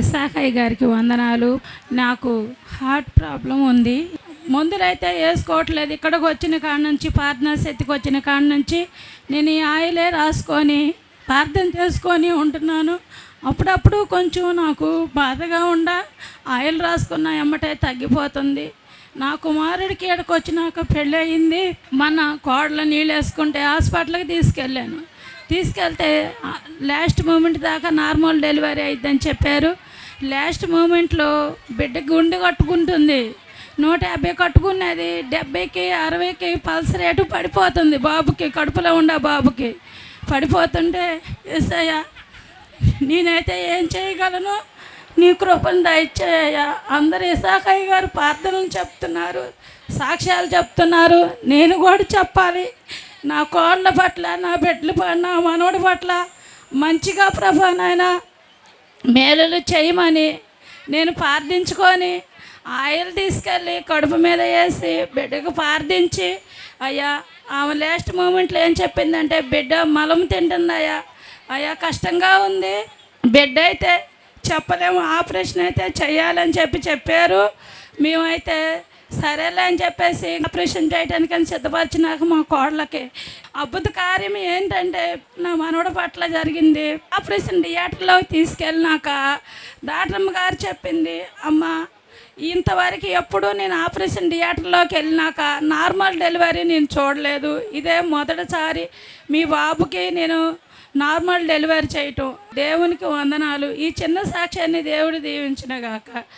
ఇసాకయ్య గారికి వందనాలు. నాకు హార్ట్ ప్రాబ్లం ఉంది. మందులైతే వేసుకోవట్లేదు. ఇక్కడికి వచ్చిన కాడ నుంచి, ప్రార్థనా శక్తికి వచ్చిన కాడ నుంచి నేను ఈ ఆయిలే రాసుకొని ప్రార్థన చేసుకొని ఉంటున్నాను. అప్పుడప్పుడు కొంచెం నాకు బాధగా ఆయిల్ రాసుకున్న ఎమ్మటే తగ్గిపోతుంది. నా కుమారుడికి ఇక్కడికి వచ్చినాక పెళ్ళి అయింది. మన కోడలు నీళ్ళు వేసుకుంటే హాస్పిటల్కి తీసుకెళ్తే లాస్ట్ మూమెంట్ దాకా నార్మల్ డెలివరీ అయిద్దని చెప్పారు. లాస్ట్ మూమెంట్లో బిడ్డ గుండె కట్టుకుంటుంది. 150 కట్టుకున్నది 70కి 60కి పల్స్ రేటు పడిపోతుంది. బాబుకి కడుపులో ఉండే బాబుకి పడిపోతుంటే యేసయ్య నేనైతే ఏం చేయగలను, నీ కృపను దయచేయ. అందరు ఇసాకయ్య గారు ప్రార్థనలు చెప్తున్నారు, సాక్ష్యాలు చెప్తున్నారు. నేను కూడా చెప్పాలి. నా కోళ్ళ పట్ల, నా బిడ్డల పట్ల, నా మనవడి పట్ల మంచిగా ప్రభా నాయన మేలులు చేయమని నేను ప్రార్థించుకొని ఆయిల్ తీసుకెళ్ళి కడుపు మీద వేసి బిడ్డకు ప్రార్థించి, అయ్యా ఆమె లాస్ట్ మూమెంట్లో ఏం చెప్పిందంటే, బిడ్డ మలం తింటుందయ్యా, అయ్యా కష్టంగా ఉంది, బిడ్డ అయితే చెప్పలేము, ఆపరేషన్ అయితే చెయ్యాలని చెప్పారు. మేమైతే సరేలే అని చెప్పేసి ఆపరేషన్ చేయడానికని సిద్ధపరిచినాక మా కోడలకి అద్భుత కార్యం ఏంటంటే, నా మనవడి పట్ల జరిగింది. ఆపరేషన్ థియేటర్లోకి తీసుకెళ్ళినాక డాక్టర్ గారు చెప్పింది, అమ్మ ఇంతవరకు ఎప్పుడు నేను ఆపరేషన్ థియేటర్లోకి వెళ్ళినాక నార్మల్ డెలివరీ నేను చూడలేదు. ఇదే మొదటిసారి మీ బాబుకి నేను నార్మల్ డెలివరీ చేయటం. దేవునికి వందనాలు. ఈ చిన్న సాక్ష్యాన్ని దేవుడు దీవించును గాక.